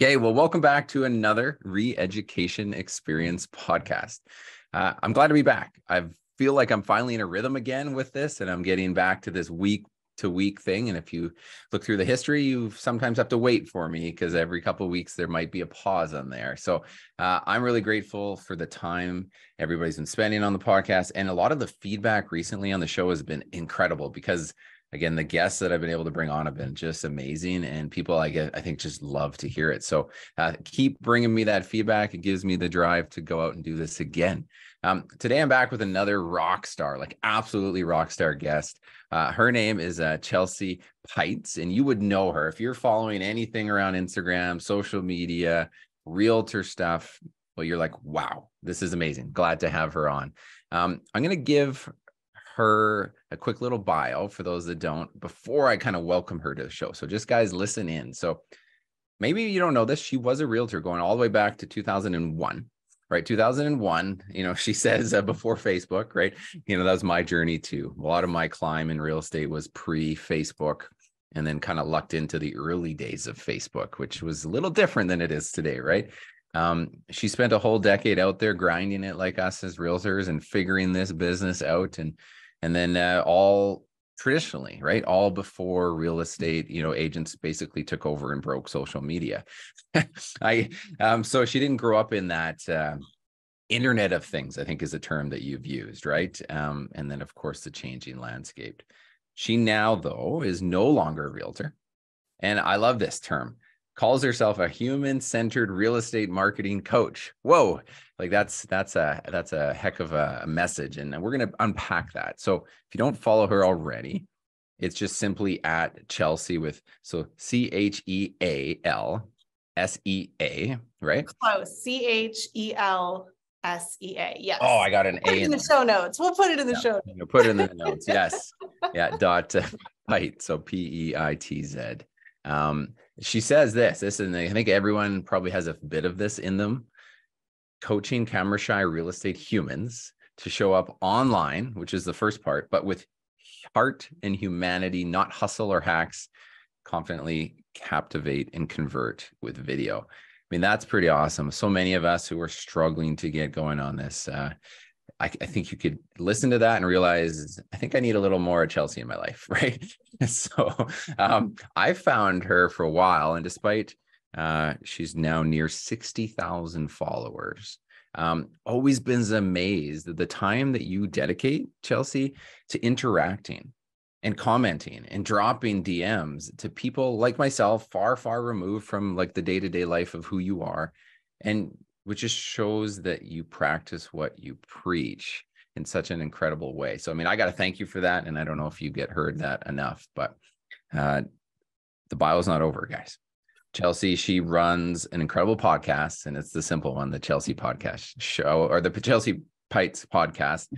Okay, well, welcome back to another Re-Education Experience podcast. I'm glad to be back. I feel like I'm finally in a rhythm again with this, and I'm getting back to this week-to-week thing. And if you look through the history, you sometimes have to wait for me because every couple of weeks there might be a pause on there. So I'm really grateful for the time everybody's been spending on the podcast. And a lot of the feedback recently on the show has been incredible because again, the guests that I've been able to bring on have been just amazing, and people I think just love to hear it. So keep bringing me that feedback. It gives me the drive to go out and do this again. Today I'm back with another rock star, like absolutely rock star guest. Her name is Chelsea Peitz, and you would know her if you're following anything around Instagram, social media, realtor stuff. Well, you're like, wow, this is amazing. Glad to have her on. I'm going to give her a quick little bio for those that don't before I kind of welcome her to the show. So just guys, listen in. So maybe you don't know this. She was a realtor going all the way back to 2001, right? 2001, she says before Facebook, right? That was my journey too. A lot of my climb in real estate was pre-Facebook and then kind of lucked into the early days of Facebook, which was a little different than it is today, right? She spent a whole decade out there grinding it like us as realtors and figuring this business out. And then all traditionally, right? All before real estate, agents basically took over and broke social media. So she didn't grow up in that Internet of Things, I think is a term that you've used, right? And then of course the changing landscape. She now though is no longer a realtor. And I love this term. Calls herself a human-centered real estate marketing coach. Whoa, like that's a heck of a message, and we're going to unpack that. So if you don't follow her already, it's just simply at Chelsea with ChealSea, right? Close. CHELSEA. Yes. Oh, I got an Put A it in the show notes. We'll put it in the show notes. Put it in the notes. Yes. Yeah. Peitz. So Peitz. She says this, and I think everyone probably has a bit of this in them. Coaching camera shy real estate humans to show up online, which is the first part, but with heart and humanity, not hustle or hacks, confidently captivate and convert with video. I mean, that's pretty awesome. So many of us who are struggling to get going on this, I think you could listen to that and realize, I think I need a little more Chelsea in my life, right? So I found her for a while, and despite she's now near 60,000 followers, always been amazed at the time that you dedicate, Chelsea, to interacting and commenting and dropping DMs to people like myself, far, far removed from like the day-to-day life of who you are. And which just shows that you practice what you preach in such an incredible way. So, I mean, I got to thank you for that. And I don't know if you get heard that enough, but the bio's not over, guys. Chelsea, she runs an incredible podcast, and it's the simple one, the Chelsea podcast show, or the Chelsea Peitz podcast,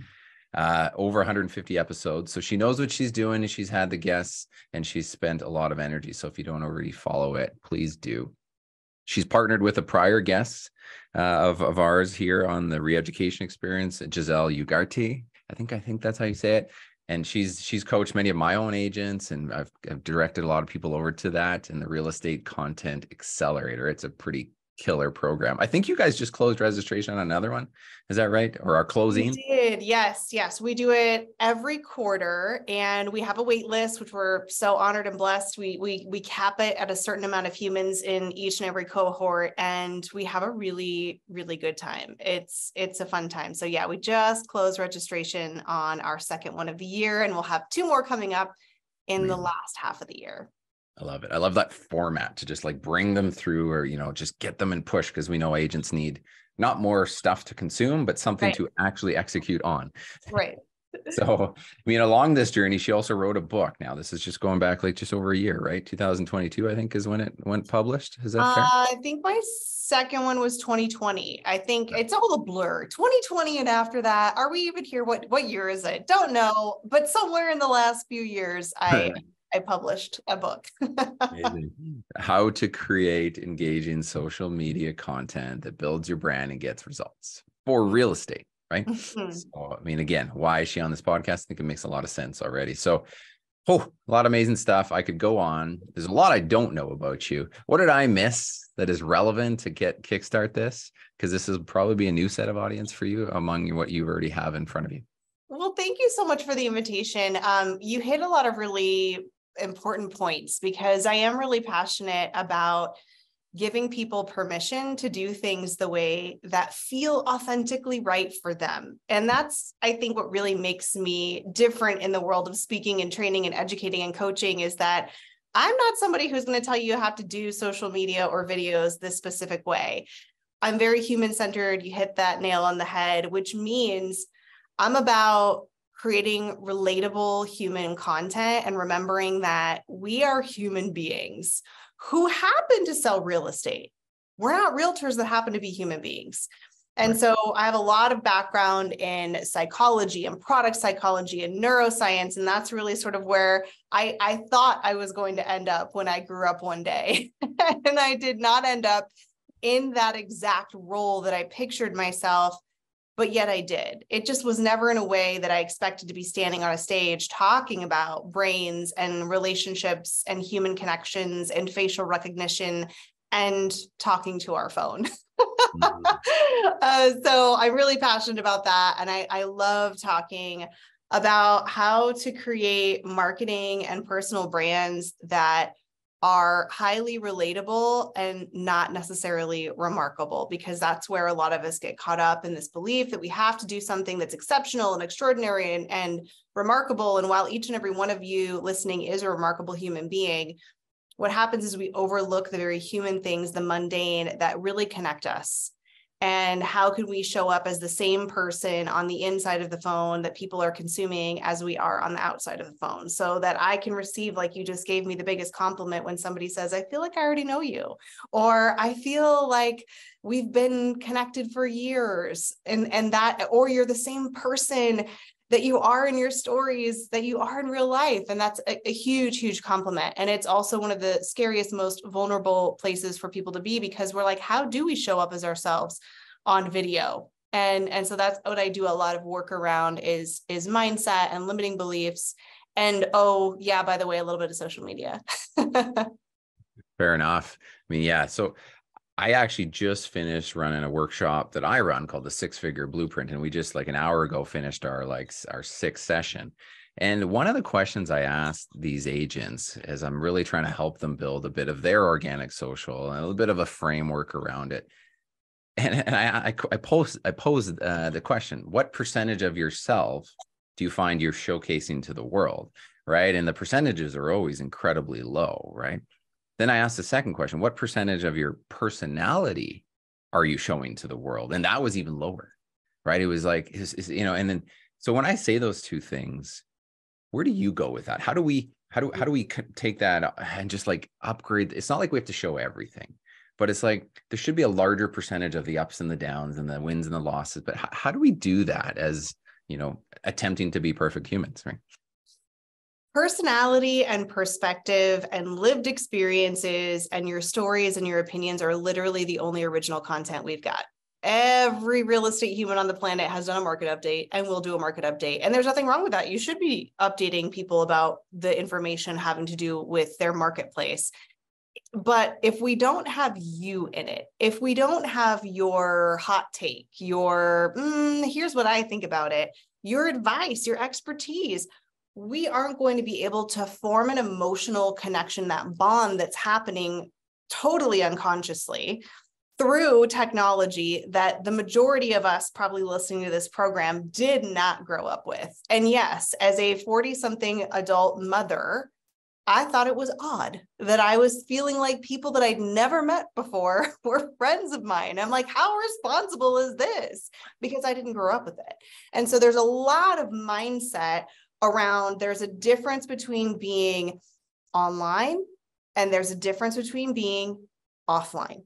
over 150 episodes. So she knows what she's doing, and she's had the guests, and she's spent a lot of energy. So if you don't already follow it, please do. She's partnered with a prior guest of ours here on the Re-Education Experience, Giselle Ugarte. I think that's how you say it. And she's coached many of my own agents, and I've directed a lot of people over to that and the Real Estate Content Accelerator. It's a pretty killer program. I think you guys just closed registration on another one. Is that right? Or are closing? We did. Yes. We do it every quarter, and we have a wait list, which we're so honored and blessed. We cap it at a certain amount of humans in each and every cohort, and we have a really, really good time. It's a fun time. So yeah, we just closed registration on our second one of the year, and we'll have 2 more coming up in the last half of the year. I love it. I love that format to just like bring them through, or, just get them and push, because we know agents need not more stuff to consume, but something to actually execute on. Right. So, I mean, along this journey, she also wrote a book. Now, this is just going back like just over a year, right? 2022, I think, is when it went published. Is that fair? I think my second one was 2020. I think it's all a blur. 2020 and after that, are we even here? What year is it? Don't know. But somewhere in the last few years, I published a book. How to create engaging social media content that builds your brand and gets results for real estate, right? So, I mean, again, why is she on this podcast? I think it makes a lot of sense already. So Oh, a lot of amazing stuff. I could go on. There's a lot I don't know about you. What did I miss that is relevant to kickstart this? Because this will probably be a new set of audience for you among what you already have in front of you. Well, thank you so much for the invitation. You hit a lot of really important points because I am really passionate about giving people permission to do things the way that feel authentically right for them. And that's, I think, what really makes me different in the world of speaking and training and educating and coaching is that I'm not somebody who's going to tell you have to do social media or videos this specific way. I'm very human-centered. You hit that nail on the head, which means I'm about creating relatable human content and remembering that we are human beings who happen to sell real estate. We're not realtors that happen to be human beings. And so I have a lot of background in psychology and product psychology and neuroscience. And that's really sort of where I thought I was going to end up when I grew up one day. And I did not end up in that exact role that I pictured myself, but yet I did. It just was never in a way that I expected to be standing on a stage talking about brains and relationships and human connections and facial recognition and talking to our phone. So I'm really passionate about that. And I love talking about how to create marketing and personal brands that are highly relatable and not necessarily remarkable, because that's where a lot of us get caught up in this belief that we have to do something that's exceptional and extraordinary and remarkable. And while each and every one of you listening is a remarkable human being, what happens is we overlook the very human things, the mundane, that really connect us. And how can we show up as the same person on the inside of the phone that people are consuming as we are on the outside of the phone, so that I can receive, like you just gave me the biggest compliment when somebody says, I feel like I already know you, or I feel like we've been connected for years, and that, or you're the same person that you are in your stories, that you are in real life. And that's a huge, huge compliment. And it's also one of the scariest, most vulnerable places for people to be, because we're like, how do we show up as ourselves on video? And so that's what I do a lot of work around is mindset and limiting beliefs. And oh yeah, by the way, a little bit of social media. Fair enough. I mean, yeah. So I actually just finished running a workshop that I run called the 6-Figure Blueprint. And we just like an hour ago finished our sixth session. And one of the questions I asked these agents as I'm really trying to help them build a bit of their organic social and a little bit of a framework around it. And I posed the question, what percentage of yourself do you find you're showcasing to the world? Right. And the percentages are always incredibly low. Right. Then I asked the second question, what percentage of your personality are you showing to the world? And that was even lower, right? It was like, and then, so when I say those two things, where do you go with that? How do we take that and just like upgrade? It's not like we have to show everything, but it's like, there should be a larger percentage of the ups and the downs and the wins and the losses. But how do we do that as, attempting to be perfect humans, right? Personality and perspective and lived experiences and your stories and your opinions are literally the only original content we've got. Every real estate human on the planet has done a market update and will do a market update. And there's nothing wrong with that. You should be updating people about the information having to do with their marketplace. But if we don't have you in it, if we don't have your hot take, your here's what I think about it, your advice, your expertise, we aren't going to be able to form an emotional connection, that bond that's happening totally unconsciously through technology that the majority of us probably listening to this program did not grow up with. And yes, as a 40-something adult mother, I thought it was odd that I was feeling like people that I'd never met before were friends of mine. I'm like, how responsible is this? Because I didn't grow up with it. And so there's a lot of mindset around, there's a difference between being online and there's a difference between being offline.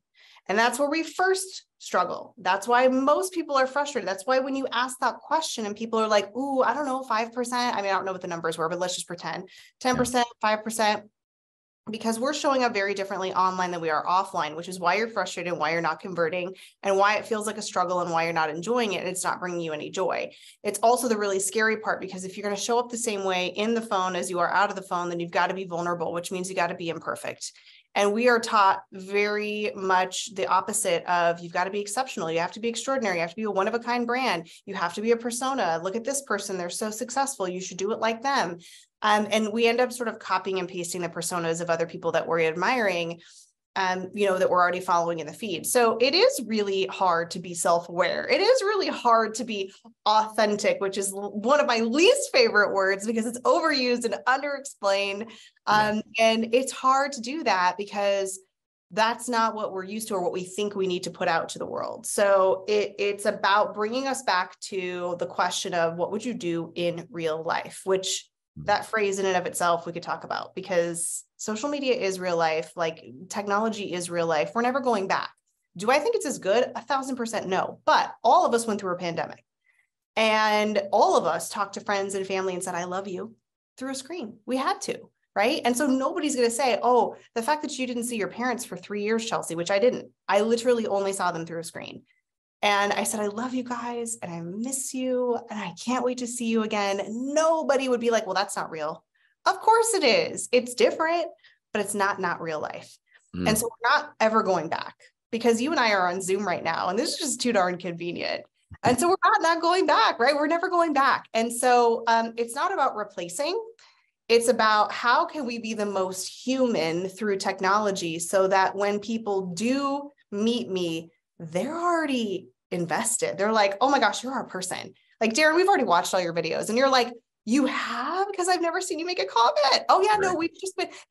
And that's where we first struggle. That's why most people are frustrated. That's why when you ask that question and people are like, ooh, I don't know, 5%. I mean, I don't know what the numbers were, but let's just pretend 10%, 5%. because we're showing up very differently online than we are offline, which is why you're frustrated, why you're not converting, and why it feels like a struggle and why you're not enjoying it. And it's not bringing you any joy. It's also the really scary part, because if you're going to show up the same way in the phone as you are out of the phone, then you've got to be vulnerable, which means you got to be imperfect. And we are taught very much the opposite of, you've got to be exceptional. You have to be extraordinary. You have to be a one-of-a-kind brand. You have to be a persona. Look at this person. They're so successful. You should do it like them. And we end up sort of copying and pasting the personas of other people that we're admiring, that we're already following in the feed. So it is really hard to be self-aware. It is really hard to be authentic, which is one of my least favorite words because it's overused and underexplained. And it's hard to do that because that's not what we're used to or what we think we need to put out to the world. So it's about bringing us back to the question of what would you do in real life, which that phrase in and of itself we could talk about, because social media is real life, like technology is real life. We're never going back. Do I think it's as good? 1,000% no. But all of us went through a pandemic, and all of us talked to friends and family and said, I love you, through a screen. We had to, right? And so nobody's going to say, oh, the fact that you didn't see your parents for 3 years, Chelsea, which I didn't. I literally only saw them through a screen. And I said, I love you guys and I miss you and I can't wait to see you again. Nobody would be like, well, that's not real. Of course it is. It's different, but it's not real life. And so we're not ever going back, because you and I are on Zoom right now, and this is just too darn convenient. And so we're not going back, right? We're never going back. And so it's not about replacing. It's about how can we be the most human through technology so that when people do meet me, they're already invested. They're like, oh my gosh, you're our person. Like, Darren, we've already watched all your videos. And you're like, you have? Because I've never seen you make a comment. Oh yeah, no,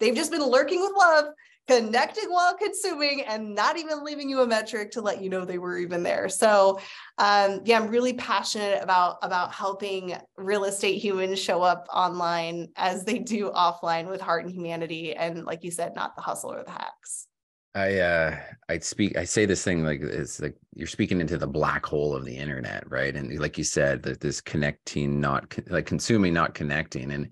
they've just been lurking with love, connecting while consuming, and not even leaving you a metric to let you know they were even there. So I'm really passionate about helping real estate humans show up online as they do offline with heart and humanity. And like you said, not the hustle or the hacks. I say this thing like it's like you're speaking into the black hole of the internet, right? And like you said, that this connecting, not like consuming, not connecting, and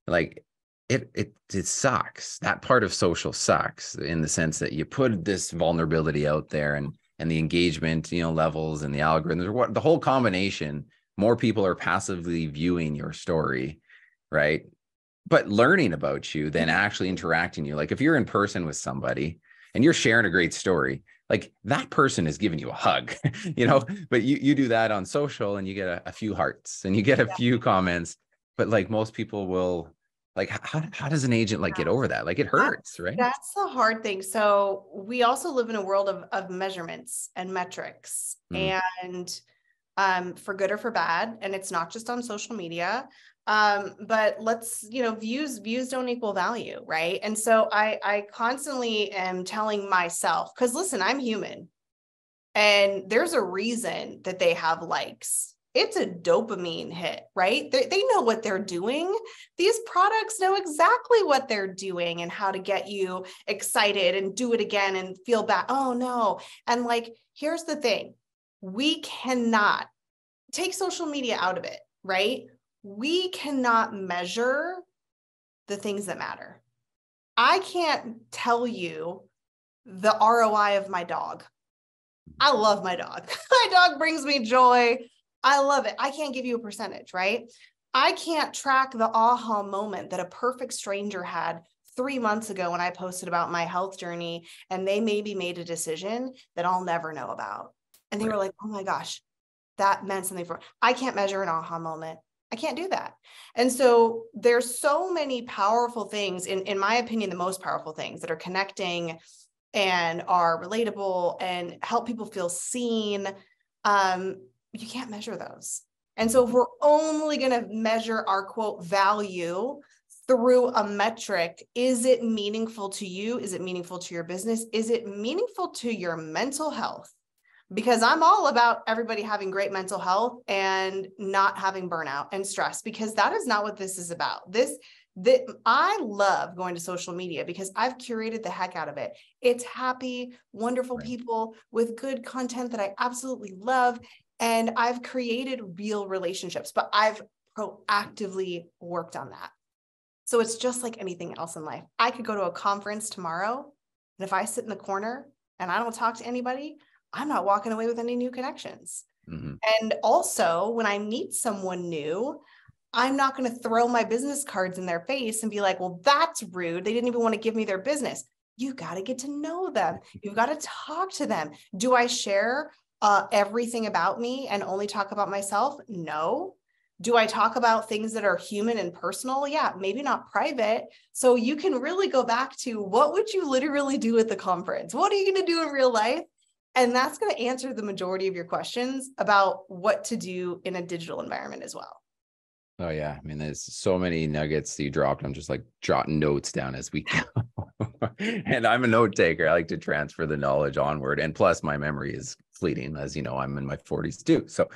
like it sucks. That part of social sucks in the sense that you put this vulnerability out there, and the engagement, levels and the algorithms, what the whole combination. More people are passively viewing your story, right? But learning about you than actually interacting you. Like if you're in person with somebody and you're sharing a great story, like that person is giving you a hug, but you do that on social and you get a few hearts and you get a few comments, but like most people will, like, how does an agent like get over that? Like it hurts, right? That's the hard thing. So we also live in a world of measurements and metrics, and for good or for bad. And it's not just on social media. But views don't equal value, right? And so I constantly am telling myself, because listen, I'm human, and there's a reason that they have likes. It's a dopamine hit, right? They know what they're doing. These products know exactly what they're doing and how to get you excited and do it again and feel bad. Oh no. And like, here's the thing. We cannot take social media out of it, right? We cannot measure the things that matter. I can't tell you the ROI of my dog. I love my dog. My dog brings me joy. I love it. I can't give you a percentage, right? I can't track the aha moment that a perfect stranger had 3 months ago when I posted about my health journey, and they maybe made a decision that I'll never know about. And they were like, oh my gosh, that meant something for me. I can't measure an aha moment. I can't do that. And so there's so many powerful things, in my opinion, the most powerful things that are connecting and are relatable and help people feel seen. You can't measure those. And so if we're only going to measure our quote value through a metric, is it meaningful to you? Is it meaningful to your business? Is it meaningful to your mental health? Because I'm all about everybody having great mental health and not having burnout and stress, because that is not what this is about. I love going to social media because I've curated the heck out of it. It's happy, wonderful people with good content that I absolutely love. And I've created real relationships, but I've proactively worked on that. So it's just like anything else in life. I could go to a conference tomorrow, and if I sit in the corner and I don't talk to anybody, I'm not walking away with any new connections. Mm-hmm. And also, when I meet someone new, I'm not going to throw my business cards in their face and be like, well, that's rude. They didn't even want to give me their business. You got to get to know them. You've got to talk to them. Do I share everything about me and only talk about myself? No. Do I talk about things that are human and personal? Yeah, maybe not private. So you can really go back to, what would you literally do at the conference? What are you going to do in real life? And that's going to answer the majority of your questions about what to do in a digital environment as well. Oh yeah. I mean, there's so many nuggets that you dropped. I'm just like jotting notes down as we go. And I'm a note taker. I like to transfer the knowledge onward. And plus my memory is fleeting, as you know, I'm in my 40s too. So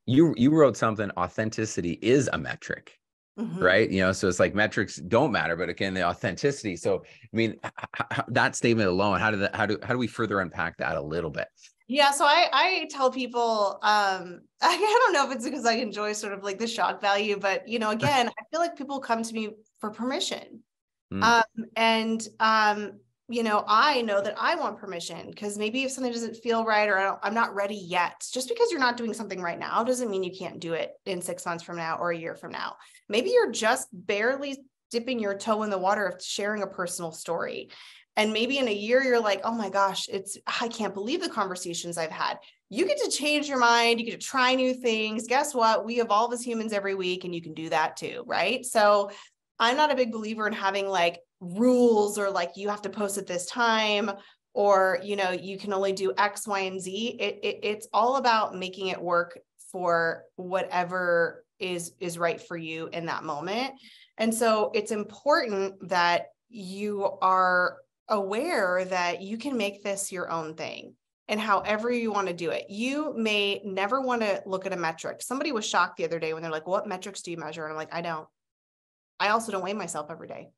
you wrote something, authenticity is a metric. Mm-hmm. Right. You know, so it's like metrics don't matter, but again, the authenticity. So, I mean, that statement alone, how do we further unpack that a little bit? Yeah. So I tell people, I don't know if it's because I enjoy sort of like the shock value, but again, I feel like people come to me for permission. I know that I want permission, because maybe if something doesn't feel right, or I'm not ready yet. Just because you're not doing something right now doesn't mean you can't do it in 6 months from now or a year from now. Maybe you're just barely dipping your toe in the water of sharing a personal story. And maybe in a year, you're like, oh my gosh, I can't believe the conversations I've had. You get to change your mind. You get to try new things. Guess what? We evolve as humans every week, and you can do that too, right? So I'm not a big believer in having like rules, or like you have to post at this time, or you can only do X, Y, and Z. It's all about making it work for whatever is right for you in that moment. And so it's important that you are aware that you can make this your own thing, and however you want to do it. You may never want to look at a metric. Somebody was shocked the other day when they're like, what metrics do you measure? And I'm like, I don't. I also don't weigh myself every day.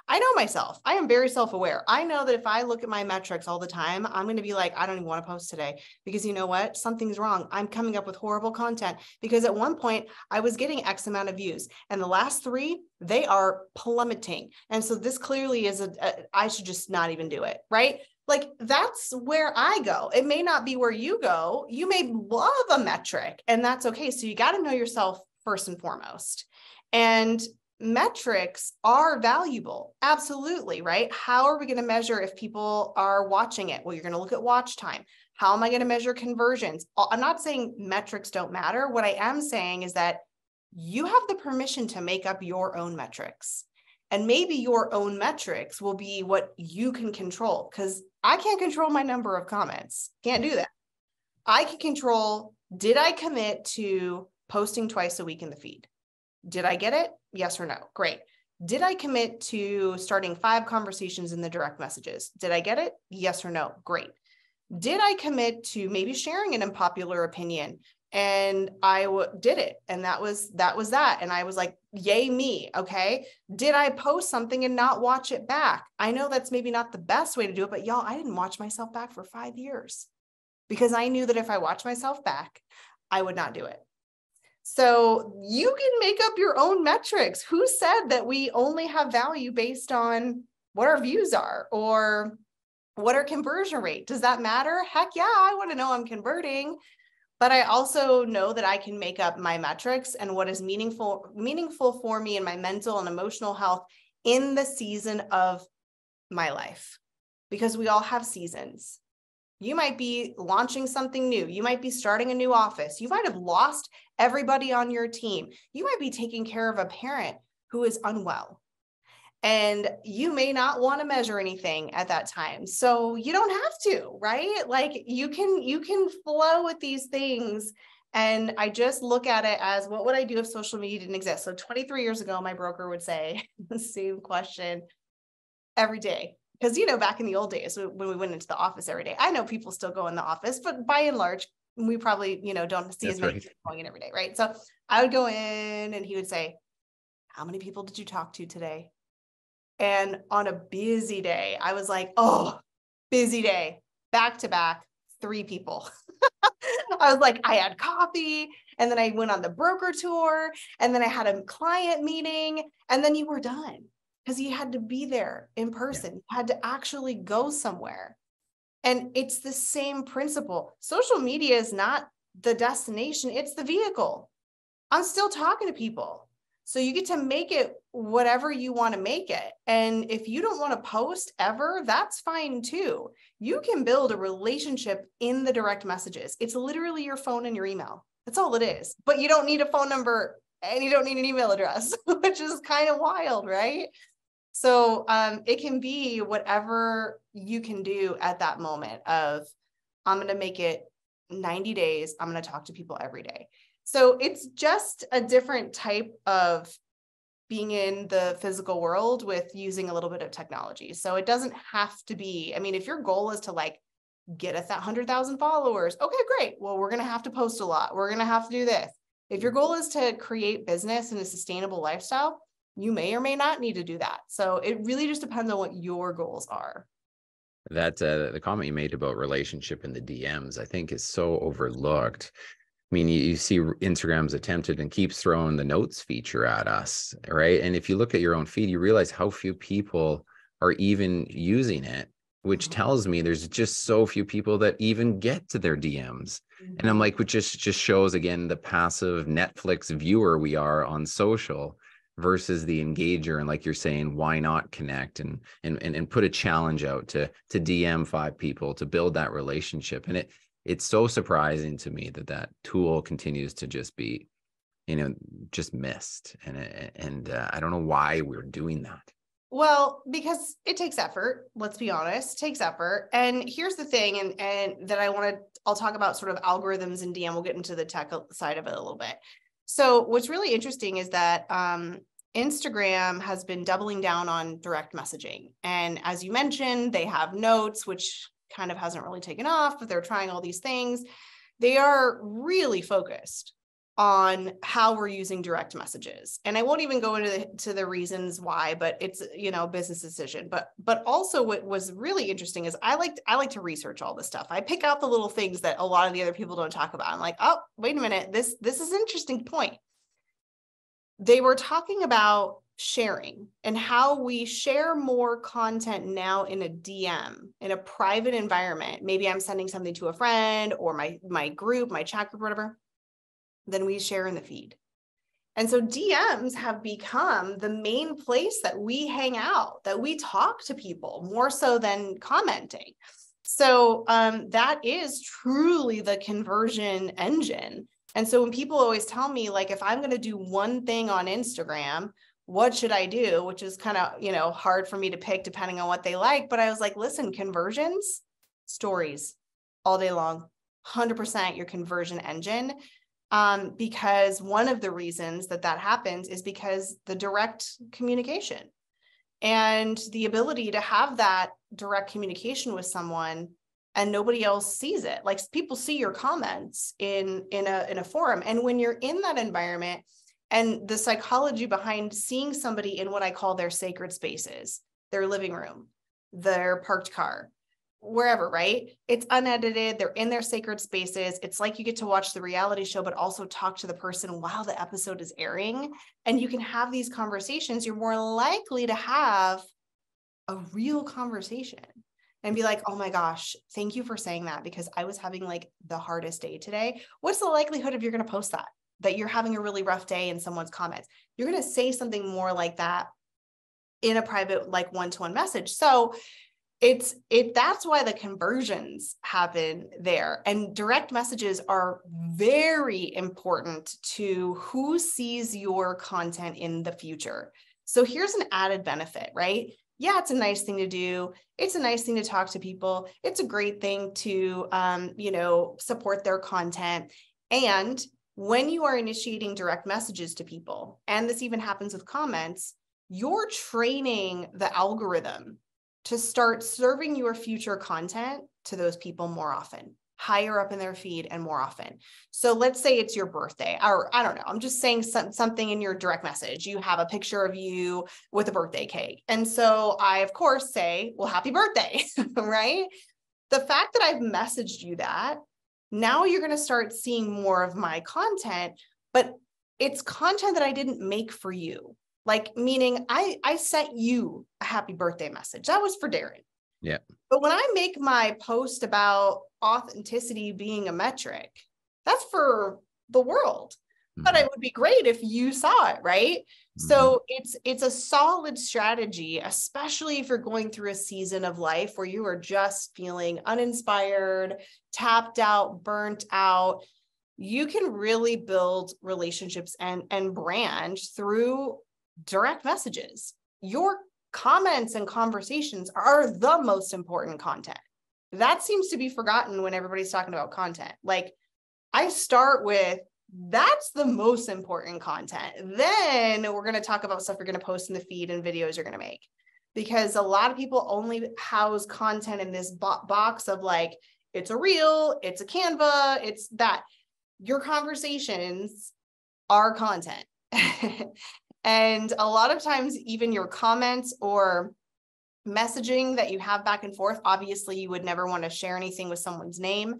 I know myself. I am very self-aware. I know that if I look at my metrics all the time, I'm going to be like, I don't even want to post today, because you know what? Something's wrong. I'm coming up with horrible content, because at one point I was getting X amount of views, and the last 3, they are plummeting. And so this clearly is I should just not even do it. Right? Like, that's where I go. It may not be where you go. You may love a metric, and that's okay. So you got to know yourself first and foremost. And metrics are valuable. Absolutely, right? How are we going to measure if people are watching it? Well, you're going to look at watch time. How am I going to measure conversions? I'm not saying metrics don't matter. What I am saying is that you have the permission to make up your own metrics. And maybe your own metrics will be what you can control, because I can't control my number of comments. Can't do that. I can control, did I commit to posting twice a week in the feed? Did I get it? Yes or no? Great. Did I commit to starting 5 conversations in the direct messages? Did I get it? Yes or no? Great. Did I commit to maybe sharing an unpopular opinion? And I did it. And that was that. And I was like, yay me. Okay. Did I post something and not watch it back? I know that's maybe not the best way to do it, but y'all, I didn't watch myself back for 5 years, because I knew that if I watched myself back, I would not do it. So you can make up your own metrics. Who said that we only have value based on what our views are, or what our conversion rate? Does that matter? Heck yeah, I want to know I'm converting. But I also know that I can make up my metrics and what is meaningful for me in my mental and emotional health in the season of my life, because we all have seasons. You might be launching something new. You might be starting a new office. You might have lost everybody on your team. You might be taking care of a parent who is unwell, and you may not want to measure anything at that time. So you don't have to, right? Like, you can flow with these things. And I just look at it as, what would I do if social media didn't exist? So 23 years ago, my broker would say the same question every day. Because, back in the old days, when we went into the office every day, I know people still go in the office, but by and large, we probably, don't see as many people going in every day, right? So I would go in, and he would say, how many people did you talk to today? And on a busy day, I was like, oh, busy day, back to back, 3 people. I was like, I had coffee And then I went on the broker tour, and then I had a client meeting, and then you were done because you had to be there in person. Yeah. You had to actually go somewhere. And it's the same principle. Social media is not the destination, it's the vehicle. I'm still talking to people. So you get to make it whatever you want to make it. And if you don't want to post ever, that's fine too. You can build a relationship in the direct messages. It's literally your phone and your email. That's all it is. But you don't need a phone number and you don't need an email address, which is kind of wild, right? So it can be whatever you can do at that moment of, I'm going to make it 90 days. I'm going to talk to people every day. So it's just a different type of being in the physical world with using a little bit of technology. So it doesn't have to be, I mean, if your goal is to like get 100,000 followers, okay, great. Well, we're going to have to post a lot. We're going to have to do this. If your goal is to create business and a sustainable lifestyle, you may or may not need to do that. So it really just depends on what your goals are. That the comment you made about relationship in the DMs, I think is so overlooked. I mean, you see Instagram's attempted and keeps throwing the notes feature at us, right? And if you look at your own feed, you realize how few people are even using it, which tells me there's just so few people that even get to their DMs. And I'm like, which just shows again the passive Netflix viewer we are on social versus the engager. And like you're saying, why not connect and put a challenge out to DM 5 people to build that relationship. And it's so surprising to me that tool continues to just be, just missed. And I don't know why we're doing that. Well, because it takes effort, let's be honest, it takes effort. And here's the thing, and that I'll talk about sort of algorithms and DM. We'll get into the tech side of it a little bit. So what's really interesting is that Instagram has been doubling down on direct messaging. And as you mentioned, they have notes, which kind of hasn't really taken off, but they're trying all these things. They are really focused on how we're using direct messages. And I won't even go into the reasons why, but it's, business decision. But also what was really interesting is I like to research all this stuff. I pick out the little things that a lot of the other people don't talk about. I'm like, oh, wait a minute, this is an interesting point. They were talking about sharing and how we share more content now in a DM, in a private environment. Maybe I'm sending something to a friend or my group, my chat group, whatever, then we share in the feed. And so DMs have become the main place that we hang out, that we talk to people more so than commenting. So that is truly the conversion engine. And so when people always tell me, like, if I'm going to do one thing on Instagram, what should I do? Which is kind of, hard for me to pick depending on what they like. But I was like, listen, conversions, stories all day long, 100% your conversion engine. Because one of the reasons that happens is because the direct communication and the ability to have that direct communication with someone and nobody else sees it. Like, people see your comments in a forum. And when you're in that environment, and the psychology behind seeing somebody in what I call their sacred spaces, their living room, their parked car, wherever, right? It's unedited. They're in their sacred spaces. It's like you get to watch the reality show, but also talk to the person while the episode is airing. And you can have these conversations. You're more likely to have a real conversation and be like, oh my gosh, thank you for saying that, because I was having like the hardest day today. What's the likelihood of you're going to post that you're having a really rough day in someone's comments? You're going to say something more like that in a private, like one-to-one message. So that's why the conversions happen there. And direct messages are very important to who sees your content in the future. So here's an added benefit, right? Yeah, it's a nice thing to do. It's a nice thing to talk to people. It's a great thing to, support their content. And when you are initiating direct messages to people, and this even happens with comments, you're training the algorithm to start serving your future content to those people more often, higher up in their feed and more often. So let's say it's your birthday, or I don't know, I'm just saying something in your direct message. You have a picture of you with a birthday cake. And so I, of course, say, well, happy birthday, right? The fact that I've messaged you that Now you're going to start seeing more of my content, but it's content that I didn't make for you. Like, meaning I sent you a happy birthday message. That was for Darren. Yeah. But when I make my post about authenticity being a metric, that's for the world. But it would be great if you saw it, right? So it's a solid strategy, especially if you're going through a season of life where you are just feeling uninspired, tapped out, burnt out. You can really build relationships and brand through direct messages. Your comments and conversations are the most important content. That seems to be forgotten when everybody's talking about content. Like, I start with, that's the most important content. Then we're going to talk about stuff you're going to post in the feed and videos you're going to make. Because a lot of people only house content in this box of like, it's a reel, it's a Canva, it's that. Your conversations are content. And a lot of times, even your comments or messaging that you have back and forth, obviously you would never want to share anything with someone's name,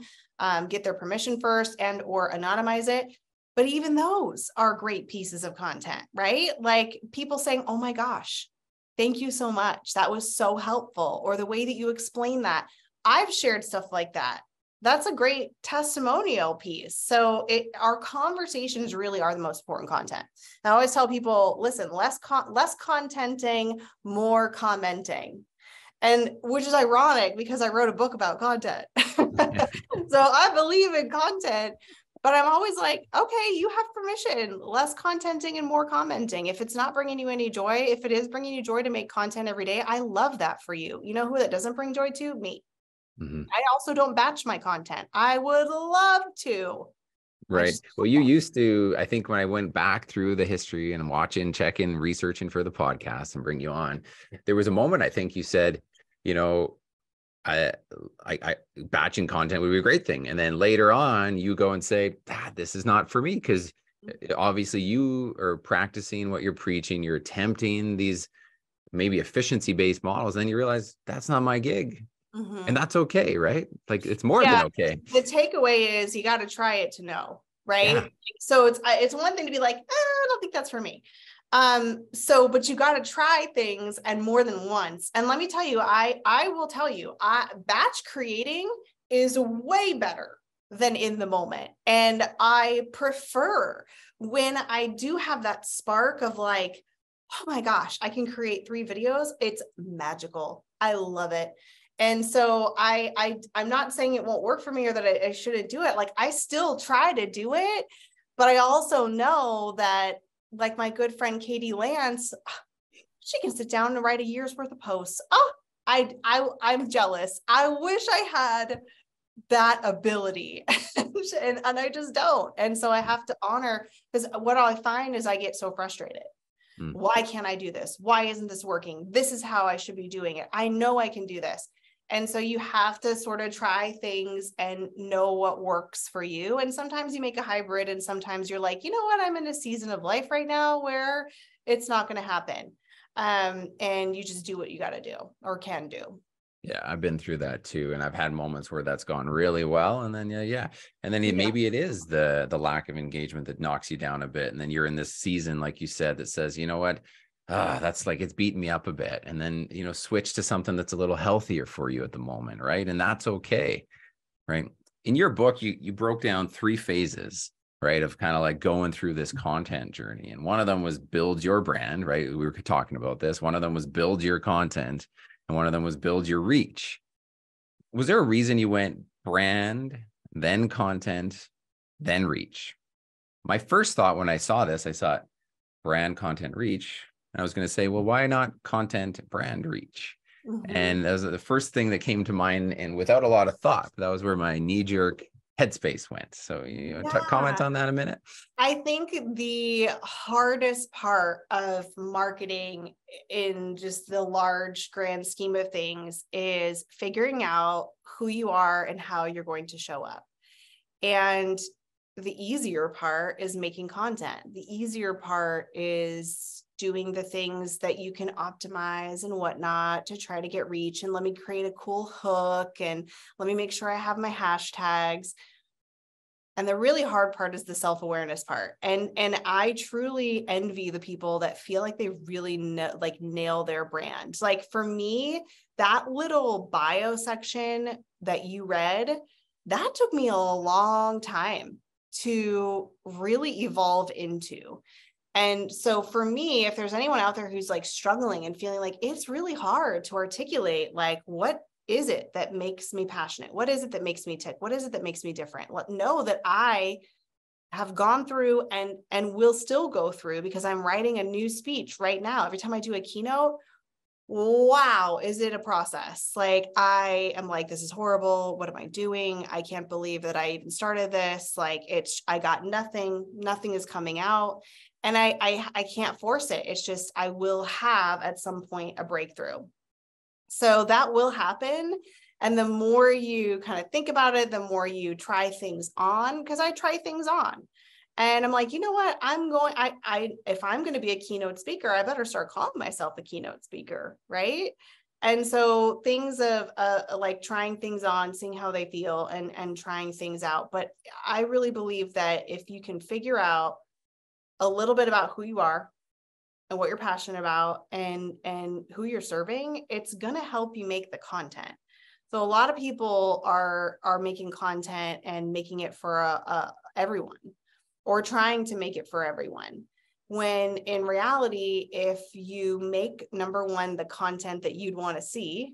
get their permission first and or anonymize it. But even those are great pieces of content, right? Like people saying, oh my gosh, thank you so much. That was so helpful. Or the way that you explain that. I've shared stuff like that. That's a great testimonial piece. So our conversations really are the most important content. And I always tell people, listen, less contenting, more commenting. And which is ironic because I wrote a book about content. So I believe in content, but I'm always like, okay, you have permission, less contenting and more commenting. If it's not bringing you any joy, if it is bringing you joy to make content every day, I love that for you. You know who that doesn't bring joy to? Me. I also don't batch my content. I would love to. Right. Well, you used to, I think when I went back through the history and I'm watching, checking, researching for the podcast and bring you on, there was a moment I think you said, you know, I batching content would be a great thing. And then later on you go and say, this is not for me. Because obviously you are practicing what you're preaching. You're attempting these maybe efficiency-based models. And then you realize that's not my gig. And that's okay, right? Like it's more than okay. The takeaway is you got to try it to know, right? Yeah. So it's one thing to be like, I don't think that's for me. But you got to try things and more than once. And let me tell you, I will tell you, batch creating is way better than in the moment. And I prefer when I do have that spark of like, oh my gosh, I can create 3 videos. It's magical. I love it. And so I'm not saying it won't work for me or that I shouldn't do it. Like I still try to do it, but I also know that like my good friend, Katie Lance, she can sit down and write a year's worth of posts. Oh, I'm jealous. I wish I had that ability and I just don't. And so I have to honor, because what I find is I get so frustrated. Why can't I do this? Why isn't this working? This is how I should be doing it. I know I can do this. And so you have to sort of try things and know what works for you. And sometimes you make a hybrid and sometimes you're like, you know what, I'm in a season of life right now where it's not going to happen. And you just do what you got to do or can do. Yeah, I've been through that too. And I've had moments where that's gone really well. And then, And then maybe it is the lack of engagement that knocks you down a bit. And then you're in this season, like you said, that says, you know what, that's like, it's beating me up a bit. And then, switch to something that's a little healthier for you at the moment. Right. And that's okay. Right. In your book, you broke down 3 phases, right, of kind of like going through this content journey. And one of them was build your brand, right? We were talking about this. One of them was build your content. And one of them was build your reach. Was there a reason you went brand, then content, then reach? My first thought when I saw this, I saw brand, content, reach. And I was going to say, well, why not content, brand, reach? And that was the first thing that came to mind. And without a lot of thought, that was where my knee-jerk headspace went. So comment on that a minute. I think the hardest part of marketing in just the large grand scheme of things is figuring out who you are and how you're going to show up. And the easier part is making content. The easier part is doing the things that you can optimize and whatnot to try to get reach. And let me create a cool hook and let me make sure I have my hashtags. And the really hard part is the self-awareness part. And I truly envy the people that feel like they really nail their brand. Like for me, that little bio section that you read, that took me a long time to really evolve into. And so for me, if there's anyone out there who's like struggling and feeling like it's really hard to articulate, like, what is it that makes me passionate? What is it that makes me tick? What is it that makes me different? Know that I have gone through and will still go through, because I'm writing a new speech right now. Every time I do a keynote, wow, is it a process? Like, I am like, this is horrible. What am I doing? I can't believe that I even started this. Like, I got nothing is coming out. And I can't force it. It's just, I will have at some point a breakthrough. So that will happen. And the more you kind of think about it, the more you try things on, because I try things on. And I'm like, you know what, if I'm going to be a keynote speaker, I better start calling myself a keynote speaker. Right. And so things of like trying things on, seeing how they feel, and trying things out. But I really believe that if you can figure out a little bit about who you are and what you're passionate about and who you're serving, it's going to help you make the content. So a lot of people are making content and making it for everyone, or trying to make it for everyone. When in reality, if you make, number one, the content that you'd want to see,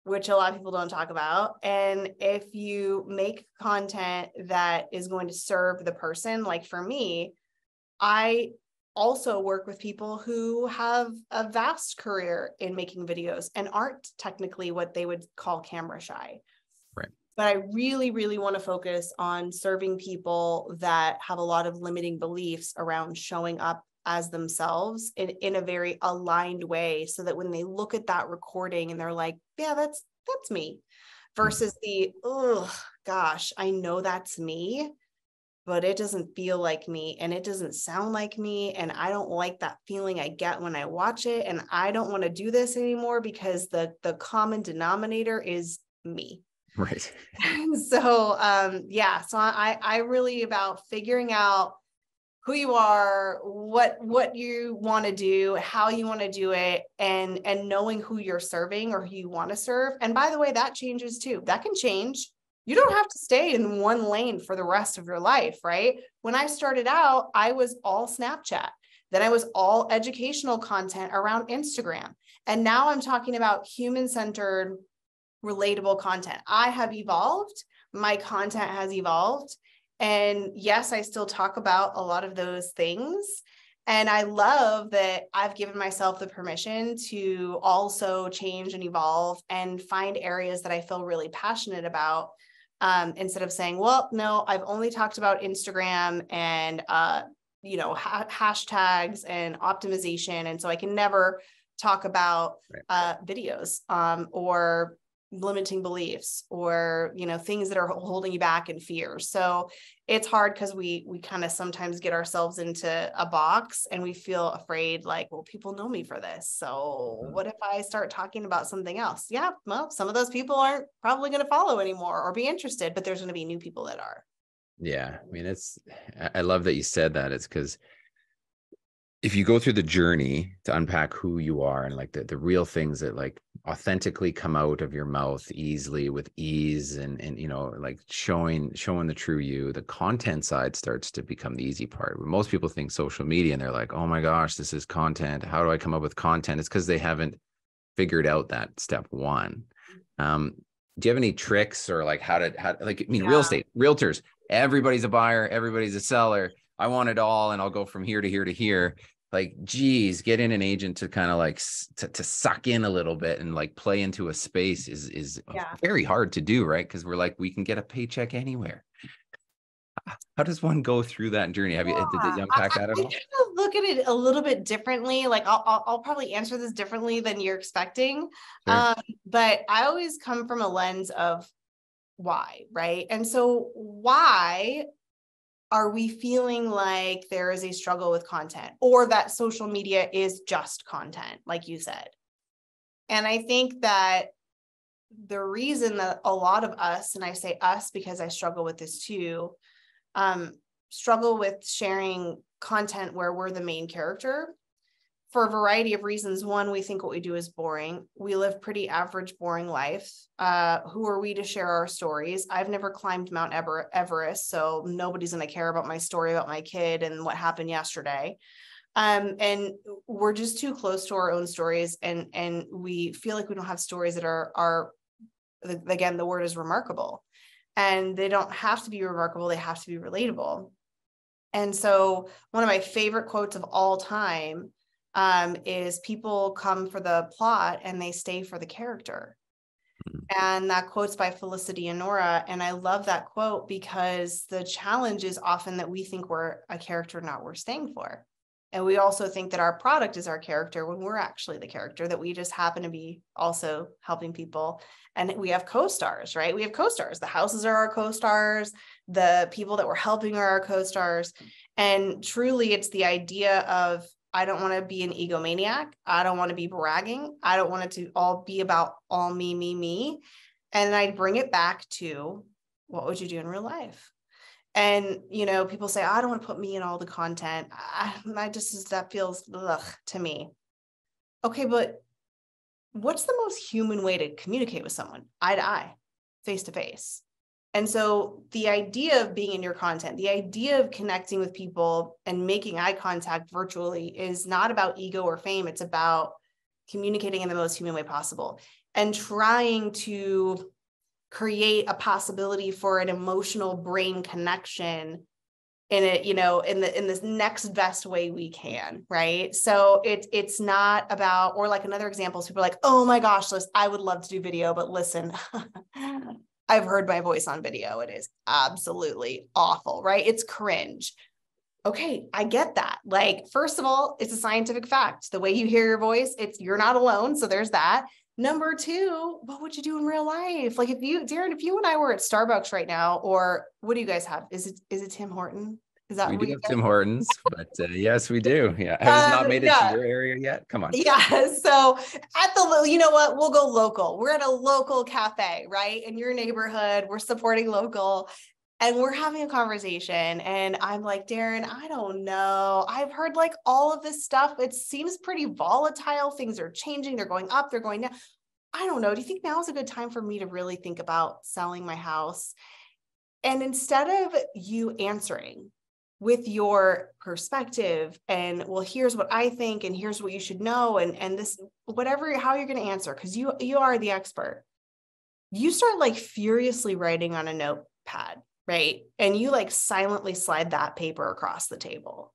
which a lot of people don't talk about, and if you make content that is going to serve the person, like for me, I also work with people who have a vast career in making videos and aren't technically what they would call camera shy. Right. But I really, really want to focus on serving people that have a lot of limiting beliefs around showing up as themselves in a very aligned way, so that when they look at that recording and they're like, yeah, that's me, versus the, oh gosh, I know that's me, but it doesn't feel like me and it doesn't sound like me. And I don't like that feeling I get when I watch it. And I don't want to do this anymore because the common denominator is me. Right. So, so I really about figuring out who you are, what you want to do, how you want to do it, and knowing who you're serving or who you want to serve. And by the way, that changes too. That can change. You don't have to stay in one lane for the rest of your life, right? When I started out, I was all Snapchat. Then I was all educational content around Instagram. And now I'm talking about human-centered, relatable content. I have evolved. My content has evolved. And yes, I still talk about a lot of those things. And I love that I've given myself the permission to also change and evolve and find areas that I feel really passionate about. Instead of saying, well, no, I've only talked about Instagram and, hashtags and optimization. And so I can never talk about videos or limiting beliefs or, things that are holding you back and fear. So it's hard because we kind of sometimes get ourselves into a box and we feel afraid, like, well, people know me for this. So what if I start talking about something else? Yeah, well, some of those people aren't probably going to follow anymore or be interested, but there's going to be new people that are. Yeah. I mean, I love that you said that. It's because if you go through the journey to unpack who you are and like the real things that like authentically come out of your mouth easily with ease and like showing the true you, the content side starts to become the easy part. Most people think social media and they're like, oh my gosh, this is content. How do I come up with content? It's because they haven't figured out that step one. Do you have any tricks or like real estate, realtors, everybody's a buyer, everybody's a seller. I want it all. And I'll go from here to here to here. Like, geez, getting an agent to kind of like to suck in a little bit and like play into a space is very hard to do. Right. Cause we're like, we can get a paycheck anywhere. How does one go through that journey? Did you unpack that at all? I kind of look at it a little bit differently. Like I'll probably answer this differently than you're expecting. Sure. But I always come from a lens of why, right? And so why are we feeling like there is a struggle with content, or that social media is just content, like you said? And I think that the reason that a lot of us, and I say us because I struggle with this too, struggle with sharing content where we're the main character for a variety of reasons. One, we think what we do is boring. We live pretty average, boring life. Who are we to share our stories? I've never climbed Mount Everest, so nobody's going to care about my story about my kid and what happened yesterday. And we're just too close to our own stories, and we feel like we don't have stories that are again, the word is remarkable, and they don't have to be remarkable. They have to be relatable. And so one of my favorite quotes of all time is people come for the plot and they stay for the character. And that quote's by Felicity and Nora. And I love that quote because the challenge is often that we think we're a character not worth staying for. And we also think that our product is our character when we're actually the character, that we just happen to be also helping people. And we have co-stars, right? We have co-stars. The houses are our co-stars. The people that we're helping are our co-stars. And truly, it's the idea of, I don't want to be an egomaniac. I don't want to be bragging. I don't want it to all be about all me, me, me. And I bring it back to, what would you do in real life? And, people say, I don't want to put me in all the content. That feels ugh to me. Okay, but what's the most human way to communicate with someone? Eye to eye, face to face. And so the idea of being in your content, the idea of connecting with people and making eye contact virtually is not about ego or fame. It's about communicating in the most human way possible and trying to create a possibility for an emotional brain connection in it, in this next best way we can, right? So it's not about, or like another example, people are like, oh my gosh, Liz, I would love to do video, but listen, I've heard my voice on video. It is absolutely awful, right? It's cringe. Okay, I get that. Like, first of all, it's a scientific fact. The way you hear your voice, you're not alone. So there's that. Number two, what would you do in real life? Like Darren, if you and I were at Starbucks right now, or what do you guys have? Is it Tim Horton? Is that we what do you have guys Tim Hortons, but yes, we do. Yeah, has it not made it to your area yet? Come on. Yeah. So you know what? We'll go local. We're at a local cafe, right? In your neighborhood, we're supporting local. And we're having a conversation and I'm like, Darren, I don't know. I've heard like all of this stuff. It seems pretty volatile. Things are changing. They're going up. They're going down. I don't know. Do you think now is a good time for me to really think about selling my house? And instead of you answering with your perspective and, well, here's what I think, and here's what you should know. And this, how you're going to answer, because you are the expert. You start like furiously writing on a notepad. Right. And you like silently slide that paper across the table.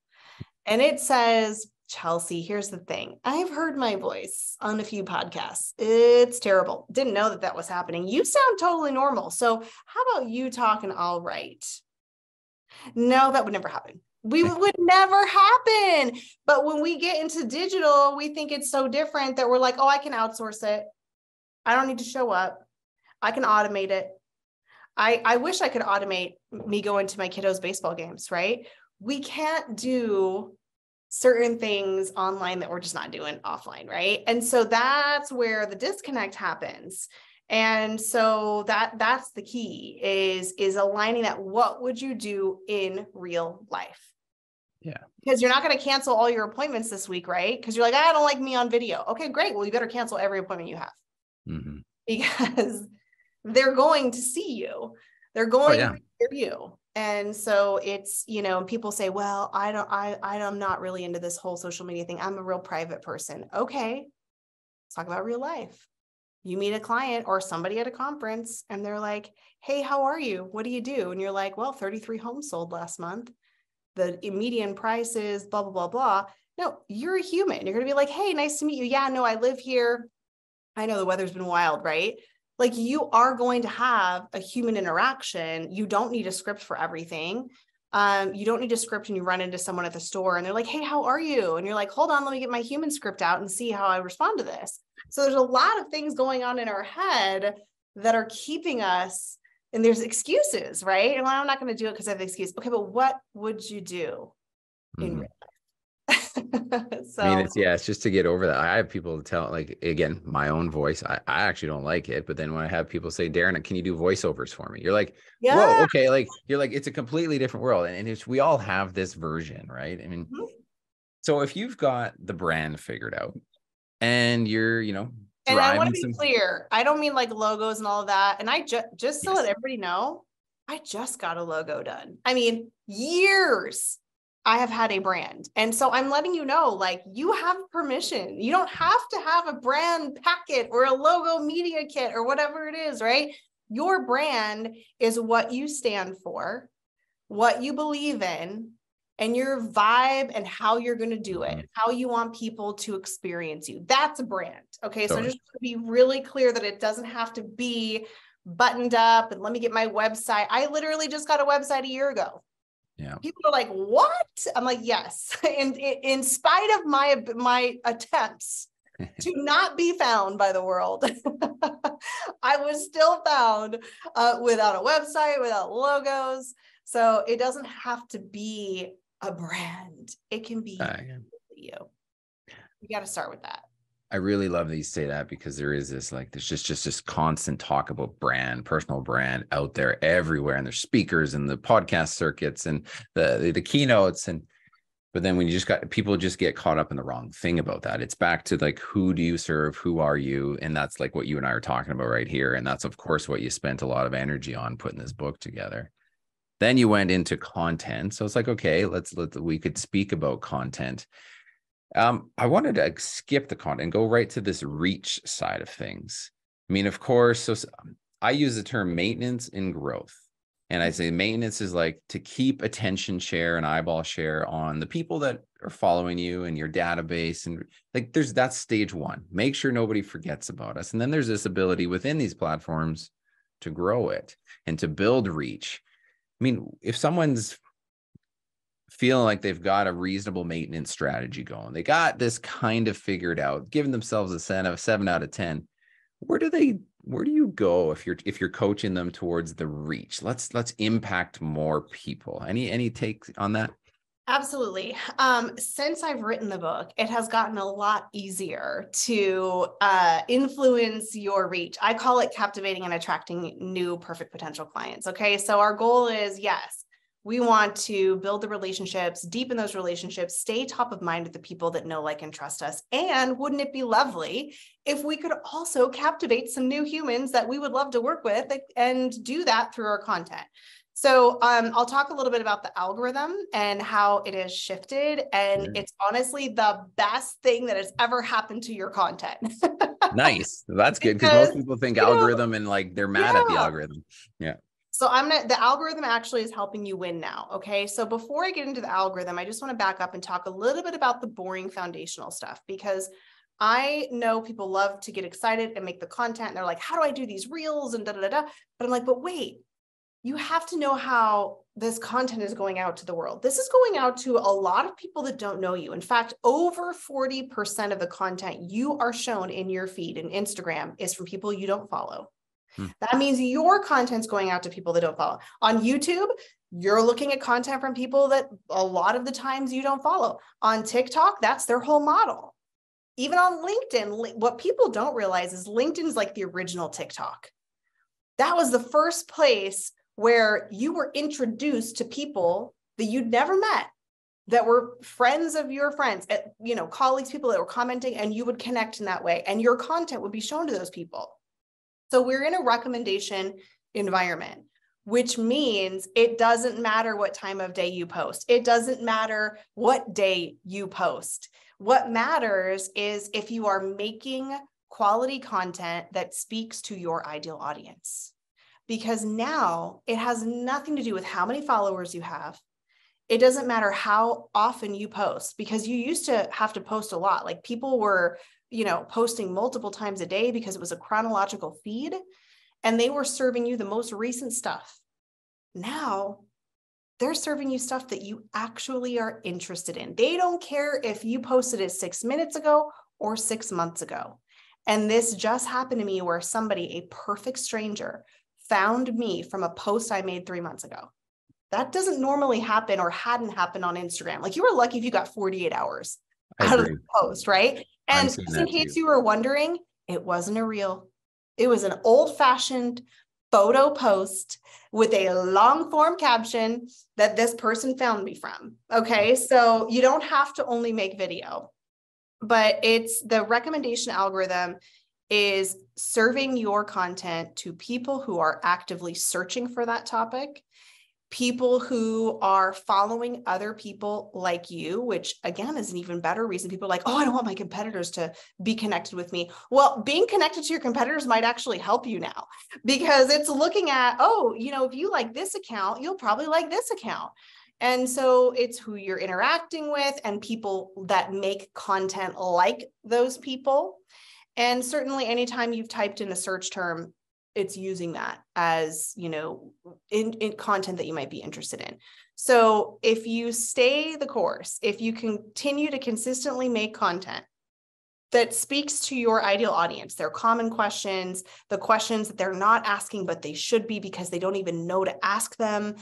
And it says, Chelsea, here's the thing. I've heard my voice on a few podcasts. It's terrible. Didn't know that was happening. You sound totally normal. So how about you talk and I'll write? No, that would never happen. We would never happen. But when we get into digital, we think it's so different that we're like, oh, I can outsource it. I don't need to show up. I can automate it. I wish I could automate me going to my kiddos' baseball games, right? We can't do certain things online that we're just not doing offline, right? And so that's where the disconnect happens. And so that's the key is aligning that. What would you do in real life? Yeah. Because you're not going to cancel all your appointments this week, right? Because you're like, I don't like me on video. Okay, great. Well, you better cancel every appointment you have. Mm-hmm. Because they're going to see you. They're going to hear you. And so it's, people say, well, I'm not really into this whole social media thing. I'm a real private person. Okay. Let's talk about real life. You meet a client or somebody at a conference and they're like, hey, how are you? What do you do? And you're like, well, 33 homes sold last month. The median price is blah, blah, blah, blah. No, you're a human. You're going to be like, hey, nice to meet you. Yeah, no, I live here. I know the weather's been wild, right? Like you are going to have a human interaction. You don't need a script for everything. You don't need a script when you run into someone at the store and they're like, hey, how are you? And you're like, hold on, let me get my human script out and see how I respond to this. So there's a lot of things going on in our head that are keeping us, and there's excuses, right? And I'm not going to do it because I have an excuse. Okay, but what would you do in real life? I mean, So, it's just to get over that. I have people tell, like, again, my own voice. I actually don't like it. But then when I have people say, Darren, can you do voiceovers for me? You're like, whoa, yeah. okay. Like, you're like, it's a completely different world. And we all have this version, right? I mean, Mhm. so if you've got the brand figured out and you're, And I want to driving be some, clear. I don't mean like logos and all of that. And I just to let yes, everybody know, I just got a logo done. I mean, years I have had a brand. And so I'm letting you know, like, you have permission. You don't have to have a brand packet or a logo media kit or whatever it is, right? Your brand is what you stand for, what you believe in, and your vibe and how you're going to do it, how you want people to experience you. That's a brand. Okay. So totally. just to be really clear that it doesn't have to be buttoned up and let me get my website. I literally just got a website a year ago. Yeah. People are like, what? I'm like, yes. And in spite of my attempts to not be found by the world, I was still found without a website, without logos. So it doesn't have to be a brand. It can be you. You got to start with that. I really love that you say that, because there is this, like, there's just this constant talk about brand, personal brand out there everywhere. And there's speakers and the podcast circuits and the keynotes. But then when you people just get caught up in the wrong thing about that. It's back to, like, who do you serve? Who are you? And that's like what you and I are talking about right here. And that's, of course, what you spent a lot of energy on putting this book together. Then you went into content. So it's like, okay, we could speak about content. I wanted to skip the content and go right to this reach side of things. I mean, of course, so I use the term maintenance and growth. And I say maintenance is like to keep attention share and eyeball share on the people that are following you and your database. And like, that's stage one. Make sure nobody forgets about us. And then there's this ability within these platforms to grow it and to build reach. I mean, if someone's feeling like they've got a reasonable maintenance strategy going, they got this kind of figured out, giving themselves a 7 out of 10, where do you go if you're coaching them towards the reach? Let's impact more people. Any take on that? Absolutely. Since I've written the book, it has gotten a lot easier to influence your reach. I call it captivating and attracting new perfect potential clients. Okay. So our goal is, yes, we want to build the relationships, deepen those relationships, stay top of mind with the people that know, like, and trust us. And wouldn't it be lovely if we could also captivate some new humans that we would love to work with and do that through our content? So I'll talk a little bit about the algorithm and how it has shifted. And it's honestly the best thing that has ever happened to your content. Nice. That's good, because most people think algorithm and, like, they're mad at the algorithm. Yeah. So the algorithm actually is helping you win now. Okay. So before I get into the algorithm, I just want to back up and talk a little bit about the boring foundational stuff, because I know people love to get excited and make the content. And they're like, how do I do these reels and da, da, da, da. But I'm like, but wait, you have to know how this content is going out to the world. This is going out to a lot of people that don't know you. In fact, over 40% of the content you are shown in your feed in Instagram is from people you don't follow. That means your content's going out to people that don't follow. On YouTube, you're looking at content from people that a lot of the times you don't follow. On TikTok, that's their whole model. Even on LinkedIn, what people don't realize is LinkedIn is like the original TikTok. That was the first place where you were introduced to people that you'd never met, that were friends of your friends, colleagues, people that were commenting, and you would connect in that way. And your content would be shown to those people. So we're in a recommendation environment, which means it doesn't matter what time of day you post. It doesn't matter what day you post. What matters is if you are making quality content that speaks to your ideal audience. Because now it has nothing to do with how many followers you have. It doesn't matter how often you post, because you used to have to post a lot. Like, people were posting multiple times a day because it was a chronological feed and they were serving you the most recent stuff. Now they're serving you stuff that you actually are interested in. They don't care if you posted it 6 minutes ago or 6 months ago. And this just happened to me, where somebody, a perfect stranger, found me from a post I made 3 months ago. That doesn't normally happen, or hadn't happened on Instagram. Like, you were lucky if you got 48 hours. I out of the agree. post, right? I'm And seeing just in that case too. you were wondering, it wasn't a reel. It was an old-fashioned photo post with a long form caption that this person found me from. Okay, so you don't have to only make video, but it's the recommendation algorithm is serving your content to people who are actively searching for that topic, people who are following other people like you, which again is an even better reason. People are like, oh, I don't want my competitors to be connected with me. Well, being connected to your competitors might actually help you now, because it's looking at, oh, if you like this account, you'll probably like this account. And so it's who you're interacting with and people that make content like those people. And certainly anytime you've typed in a search term, it's using that as, in content that you might be interested in. So if you stay the course, if you continue to consistently make content that speaks to your ideal audience, their common questions, the questions that they're not asking, but they should be because they don't even know to ask them,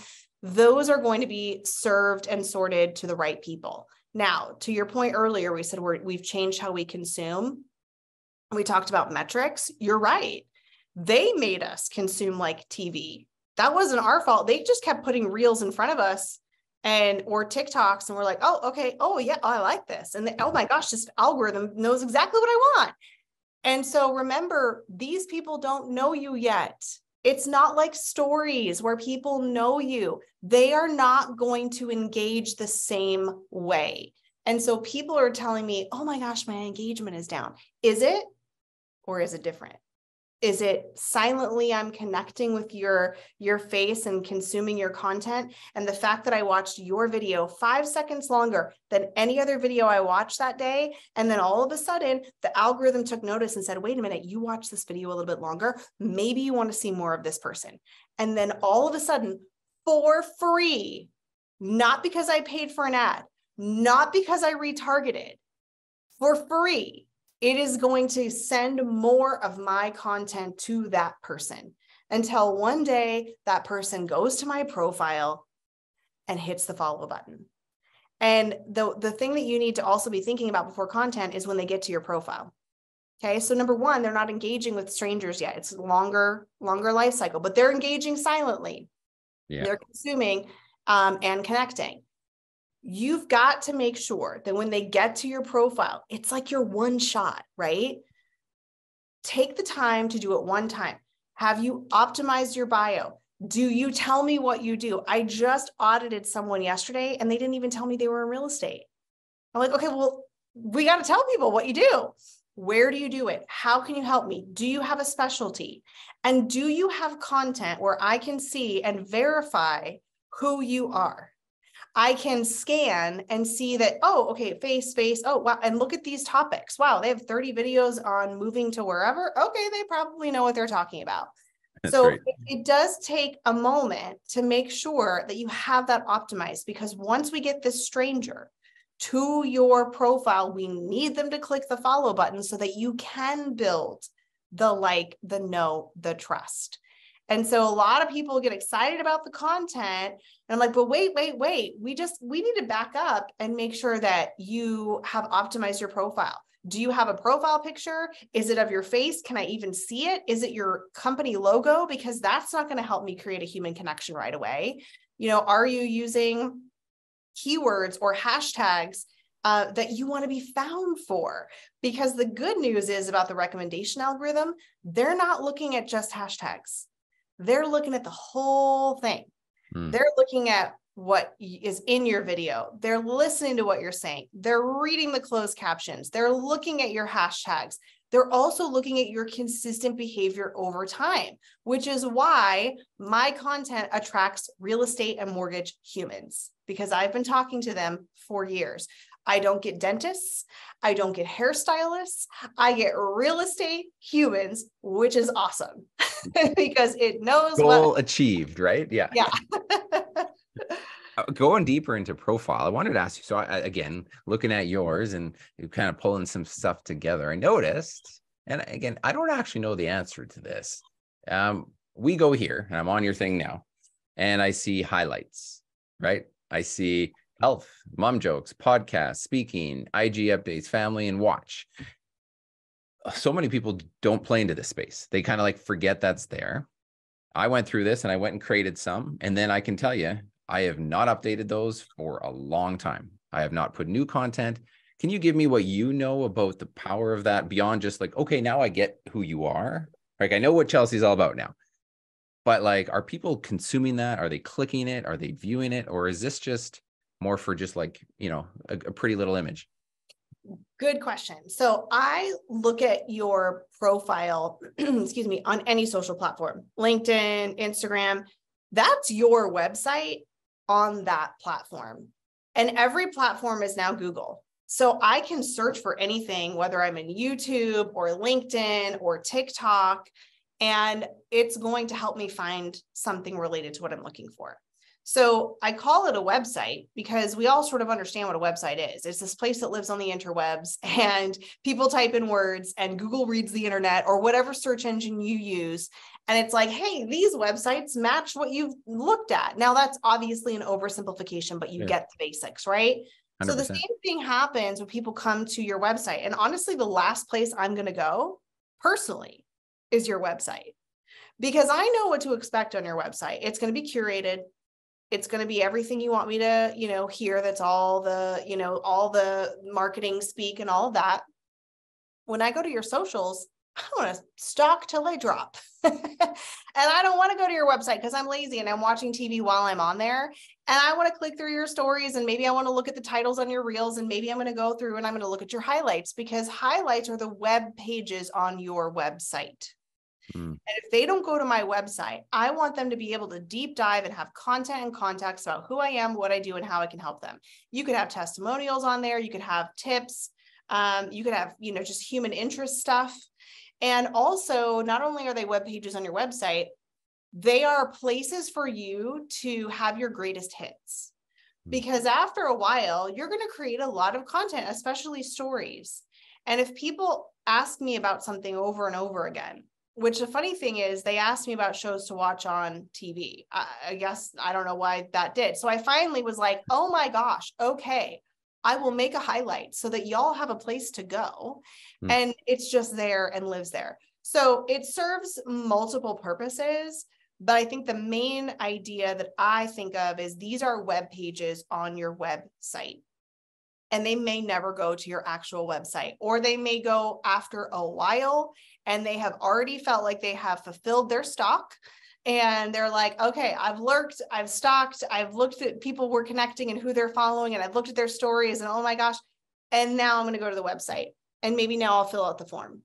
those are going to be served and sorted to the right people. Now, to your point earlier, we said we've changed how we consume. We talked about metrics. You're right. They made us consume like TV. That wasn't our fault. They just kept putting reels in front of us or TikToks. And we're like, oh, okay. Oh yeah. Oh, I like this. And oh my gosh, this algorithm knows exactly what I want. And so remember, these people don't know you yet. It's not like stories where people know you. They are not going to engage the same way. And so people are telling me, oh my gosh, my engagement is down. Is it? Or is it different? Is it silently I'm connecting with your face and consuming your content? And the fact that I watched your video 5 seconds longer than any other video I watched that day, and then all of a sudden the algorithm took notice and said, wait a minute, you watched this video a little bit longer. Maybe you want to see more of this person. And then all of a sudden, for free, not because I paid for an ad, not because I retargeted, for free, it is going to send more of my content to that person until one day that person goes to my profile and hits the follow button. And the thing that you need to also be thinking about before content is when they get to your profile. Okay, so number one, they're not engaging with strangers yet. It's a longer life cycle, but they're engaging silently. Yeah. They're consuming and connecting. You've got to make sure that when they get to your profile, it's like your one shot, right? Take the time to do it one time. Have you optimized your bio? Do you tell me what you do? I just audited someone yesterday and they didn't even tell me they were in real estate. I'm like, okay, well, we got to tell people what you do. Where do you do it? How can you help me? Do you have a specialty? And do you have content where I can see and verify who you are? I can scan and see that, oh, okay, face. Oh, wow. And look at these topics. Wow, they have 30 videos on moving to wherever. Okay, they probably know what they're talking about. That's so right. It does take a moment to make sure that you have that optimized, because once we get this stranger to your profile, we need them to click the follow button so that you can build the like, the know, the trust. And so a lot of people get excited about the content. And I'm like, but wait. We need to back up and make sure that you have optimized your profile. Do you have a profile picture? Is it of your face? Can I even see it? Is it your company logo? Because that's not going to help me create a human connection right away. Are you using keywords or hashtags that you want to be found for? Because the good news is about the recommendation algorithm, they're not looking at just hashtags. They're looking at the whole thing. They're looking at what is in your video. They're listening to what you're saying. They're reading the closed captions. They're looking at your hashtags. They're also looking at your consistent behavior over time, which is why my content attracts real estate and mortgage humans, because I've been talking to them for years. I don't get dentists. I don't get hairstylists. I get real estate humans, which is awesome because it knows goal achieved, right? Yeah. Yeah. Going deeper into profile, I wanted to ask you, so again, looking at yours and kind of pulling some stuff together, I noticed, and again, I don't actually know the answer to this. We go here and I'm on your thing now and I see highlights, right? I see health, mom jokes, podcasts, speaking, IG updates, family, and watch. So many people don't play into this space. They kind of like forget that's there. I went through this and I went and created some. And then I can tell you, I have not updated those for a long time. I have not put new content. Can you give me what you know about the power of that beyond just like, okay, now I get who you are. Like, I know what Chelsea's all about now, but like, are people consuming that? Are they clicking it? Are they viewing it? Or is this just more for just like, a pretty little image? Good question. So I look at your profile, excuse me, on any social platform, LinkedIn, Instagram, that's your website on that platform. And every platform is now Google. So I can search for anything, whether I'm in YouTube or LinkedIn or TikTok, and it's going to help me find something related to what I'm looking for. So I call it a website because we all sort of understand what a website is. It's this place that lives on the interwebs and people type in words and Google reads the internet or whatever search engine you use. And it's like, hey, these websites match what you've looked at. Now that's obviously an oversimplification, but you get the basics, right? 100%. So the same thing happens when people come to your website. And honestly, the last place I'm going to go personally is your website, because I know what to expect on your website. It's going to be curated. It's going to be everything you want me to, hear. That's all the marketing speak and all of that. When I go to your socials, I want to stalk till I drop. And I don't want to go to your website because I'm lazy and I'm watching TV while I'm on there. And I want to click through your stories and maybe I want to look at the titles on your reels and maybe I'm going to go through and I'm going to look at your highlights, because highlights are the web pages on your website. And if they don't go to my website, I want them to be able to deep dive and have content and context about who I am, what I do, and how I can help them. You could have testimonials on there. You could have tips. You could have, just human interest stuff. And also, not only are they web pages on your website, they are places for you to have your greatest hits. Because after a while, you're going to create a lot of content, especially stories. And if people ask me about something over and over again, which the funny thing is, they asked me about shows to watch on TV. I guess, I don't know why that did. So I finally was like, oh my gosh, okay, I will make a highlight so that y'all have a place to go. And it's just there and lives there. So it serves multiple purposes. But I think the main idea that I think of is these are web pages on your website. And they may never go to your actual website, or they may go after a while and they have already felt like they have fulfilled their stock. And they're like, okay, I've lurked, I've stalked, I've looked at people we're connecting and who they're following, and I've looked at their stories and oh my gosh. And now I'm going to go to the website and maybe now I'll fill out the form.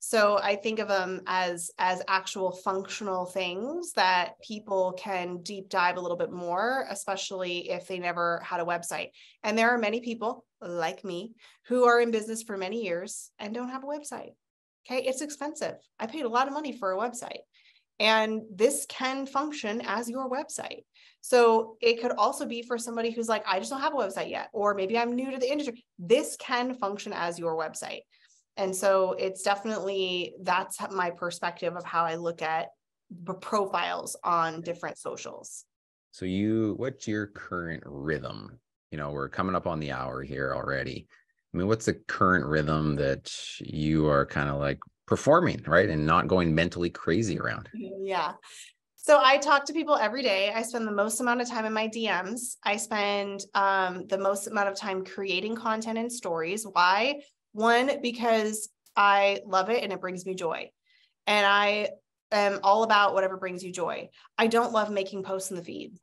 So I think of them as actual functional things that people can deep dive a little bit more, especially if they never had a website. And there are many people like me who are in business for many years and don't have a website. Okay, it's expensive. I paid a lot of money for a website, and this can function as your website. So it could also be for somebody who's like, I just don't have a website yet, or maybe I'm new to the industry. This can function as your website. And so it's definitely, that's my perspective of how I look at the profiles on different socials. So what's your current rhythm? We're coming up on the hour here already. I mean, what's the current rhythm that you are kind of like performing, right? And not going mentally crazy around? Yeah. So I talk to people every day. I spend the most amount of time in my DMs. I spend the most amount of time creating content and stories. Why? One, because I love it and it brings me joy. And I am all about whatever brings you joy. I don't love making posts in the feed.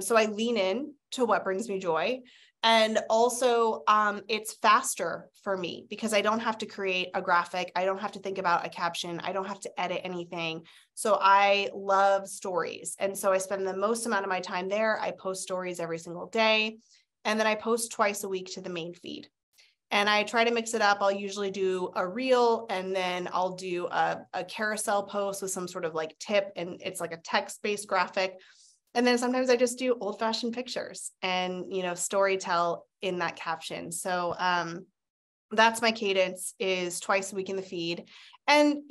So I lean in to what brings me joy. And also it's faster for me because I don't have to create a graphic. I don't have to think about a caption. I don't have to edit anything. So I love stories. And so I spend the most amount of my time there. I post stories every single day. And then I post twice a week to the main feed. And I try to mix it up. I'll usually do a reel and then I'll do a carousel post with some sort of like tip, and it's like a text-based graphic. And then sometimes I just do old-fashioned pictures and, story tell in that caption. So that's my cadence, is twice a week in the feed. And,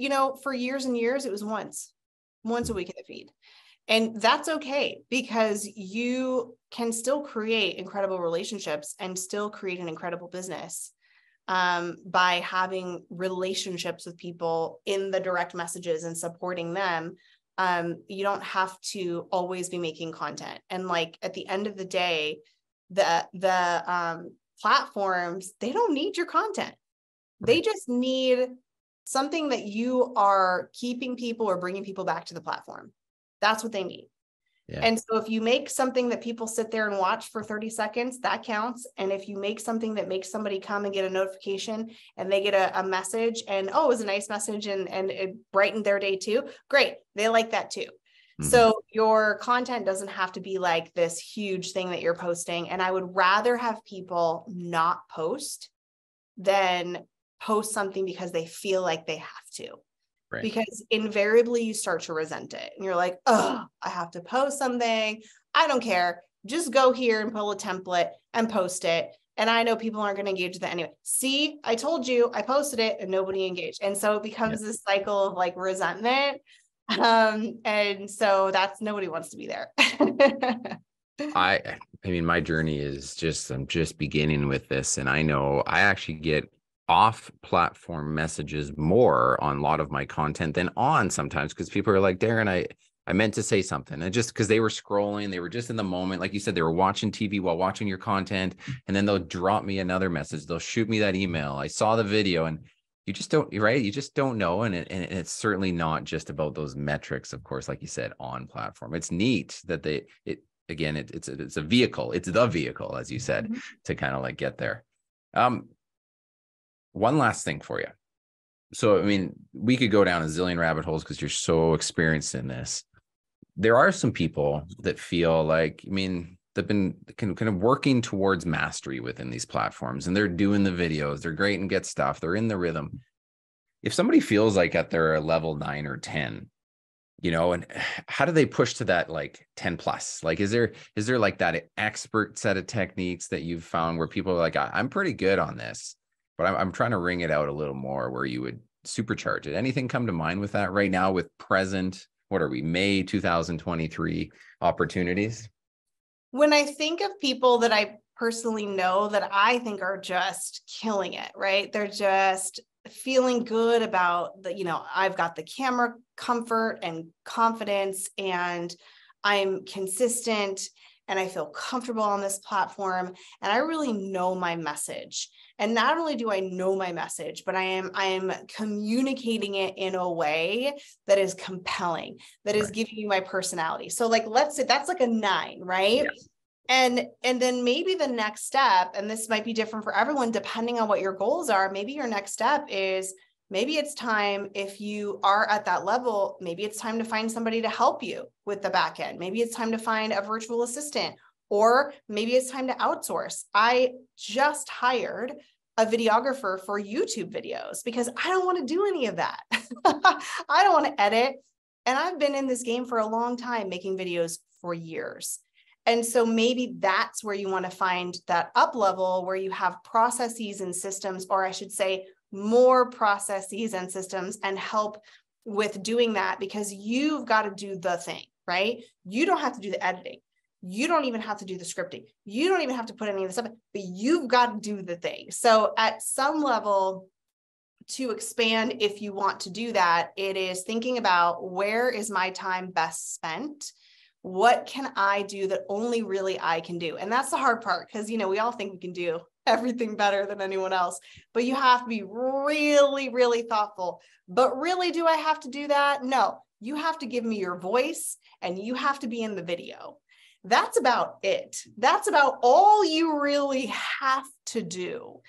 for years and years, it was once a week in the feed. And that's okay, because you can still create incredible relationships and still create an incredible business by having relationships with people in the direct messages and supporting them. You don't have to always be making content. And like at the end of the day, the platforms, they don't need your content. They just need something that you are keeping people or bringing people back to the platform. That's what they need. Yeah. And so if you make something that people sit there and watch for 30 seconds, that counts. And if you make something that makes somebody come and get a notification and they get a message and, oh, it was a nice message and it brightened their day too, great. They like that too. So your content doesn't have to be like this huge thing that you're posting. And I would rather have people not post than post something because they feel like they have to. Right. Because invariably you start to resent it and you're like, oh, I have to post something. I don't care. Just go here and pull a template and post it. And I know people aren't going to engage with it anyway. See, I told you, I posted it and nobody engaged. And so it becomes this cycle of like resentment. And so that's, nobody wants to be there. I mean, my journey is I'm just beginning with this. And I know I actually get off platform messages more on a lot of my content than on sometimes, because people are like, Darren, I meant to say something. And just because they were scrolling, they were just in the moment. Like you said, they were watching TV while watching your content. And then they'll drop me another message. They'll shoot me that email. I saw the video, and you just don't, right? You just don't know. And it's certainly not just about those metrics, of course, like you said, on platform. It's neat that it's a vehicle. It's the vehicle, as you said, to kind of like get there. One last thing for you. So, I mean, we could go down a zillion rabbit holes because you're so experienced in this. There are some people that feel like, I mean, they've been kind of working towards mastery within these platforms, and they're doing the videos. They're great and get stuff. They're in the rhythm. If somebody feels like at their level 9 or 10, and how do they push to that like 10 plus? Like, is there like that expert set of techniques that you've found where people are like, I'm pretty good on this, but I'm trying to wring it out a little more, where you would supercharge it? Anything come to mind with that right now with present, what are we, May 2023 opportunities? When I think of people that I personally know that I think are just killing it, right? They're just feeling good about I've got the camera comfort and confidence, and I'm consistent, and I feel comfortable on this platform, and I really know my message. And not only do I know my message, but I am communicating it in a way that is compelling, that is giving you my personality. So like, let's say that's like a 9, right? Yes. And then maybe the next step, and this might be different for everyone, depending on what your goals are, maybe your next step is, maybe it's time, if you are at that level, maybe it's time to find somebody to help you with the back end. Maybe it's time to find a virtual assistant, or maybe it's time to outsource. I just hired a videographer for YouTube videos because I don't want to do any of that. I don't want to edit. And I've been in this game for a long time, making videos for years. And so maybe that's where you want to find that up level, where you have processes and systems, or I should say more processes and systems, and help with doing that, because you've got to do the thing, right? You don't have to do the editing. You don't even have to do the scripting. You don't even have to put any of this up, but you've got to do the thing. So at some level, to expand, if you want to do that, it is thinking about, where is my time best spent? What can I do that only really I can do? And that's the hard part, because, we all think we can do everything better than anyone else, but you have to be really, really thoughtful. But really, do I have to do that? No, you have to give me your voice, and you have to be in the video. That's about it. That's about all you really have to do.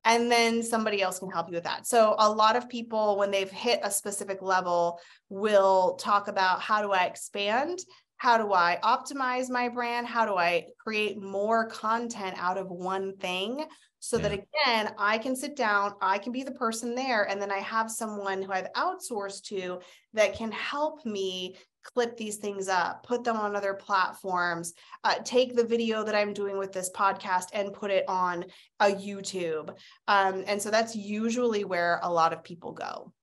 And then somebody else can help you with that. So a lot of people, when they've hit a specific level, will talk about, how do I expand? How do I optimize my brand? How do I create more content out of one thing? So that, again, I can sit down, I can be the person there, and then I have someone who I've outsourced to that can help me clip these things up, put them on other platforms, take the video that I'm doing with this podcast and put it on a YouTube. And so that's usually where a lot of people go.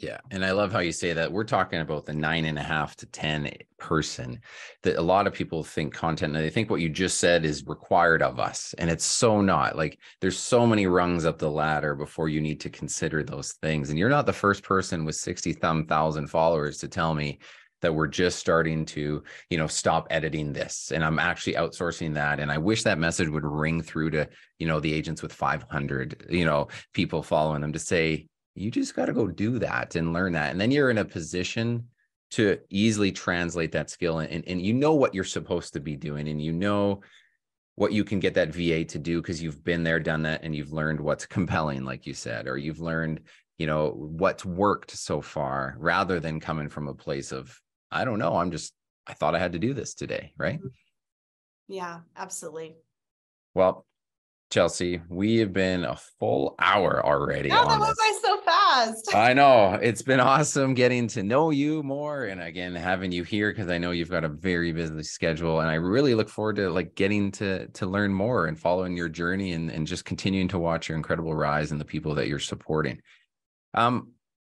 Yeah. And I love how you say that. We're talking about the 9.5 to 10 person, that a lot of people think content, and they think what you just said is required of us. And it's so not. Like, there's so many rungs up the ladder before you need to consider those things. And you're not the first person with 60,000 followers to tell me that we're just starting to, stop editing this. And I'm actually outsourcing that. And I wish that message would ring through to, the agents with 500, people following them, to say, you just got to go do that and learn that. And then you're in a position to easily translate that skill, and you know what you're supposed to be doing, and you know what you can get that VA to do because you've been there, done that, and you've learned what's compelling, like you said, or you've learned, what's worked so far, rather than coming from a place of, I don't know, I thought I had to do this today, right? Yeah, absolutely. Well, Chelsea, we have been a full hour already Oh, that on went this. by so fast. I know. It's been awesome getting to know you more, and again, having you here, because I know you've got a very busy schedule, and I really look forward to getting to learn more and following your journey, and just continuing to watch your incredible rise and the people that you're supporting.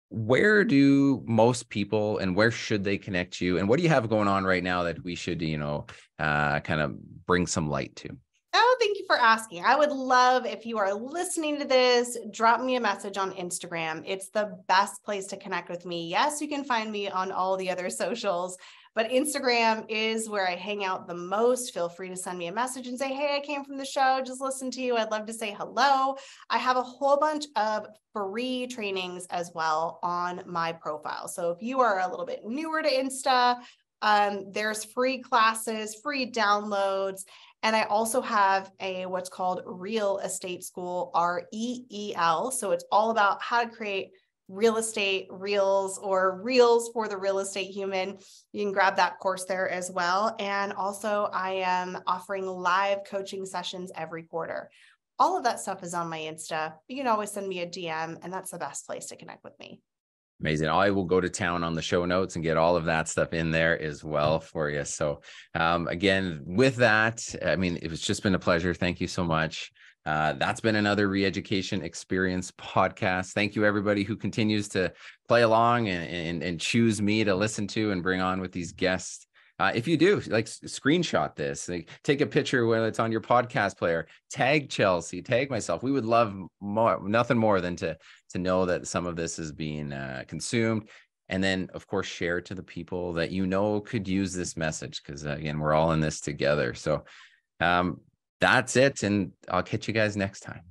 Where do most people, and where should they connect you, and what do you have going on right now that we should, kind of bring some light to? Oh, thank you for asking. I would love, if you are listening to this, drop me a message on Instagram. It's the best place to connect with me. Yes, you can find me on all the other socials, but Instagram is where I hang out the most. Feel free to send me a message and say, hey, I came from the show, just listen to you. I'd love to say hello. I have a whole bunch of free trainings as well on my profile. So if you are a little bit newer to Insta, there's free classes, free downloads. And I also have what's called Real Estate School, REEL. So it's all about how to create real estate reels, or reels for the real estate human. You can grab that course there as well. And also I am offering live coaching sessions every quarter. All of that stuff is on my Insta. You can always send me a DM, and that's the best place to connect with me. Amazing. I will go to town on the show notes and get all of that stuff in there as well for you. So again, with that, I mean, it was just been a pleasure. Thank you so much. That's been another Reeducation Experience podcast. Thank you, everybody who continues to play along and choose me to listen to and bring on with these guests. If you do, screenshot this, take a picture when it's on your podcast player, tag Chelsea, tag myself. We would love nothing more than to know that some of this is being consumed. And then, of course, share it to the people that could use this message, because again, we're all in this together. So that's it. And I'll catch you guys next time.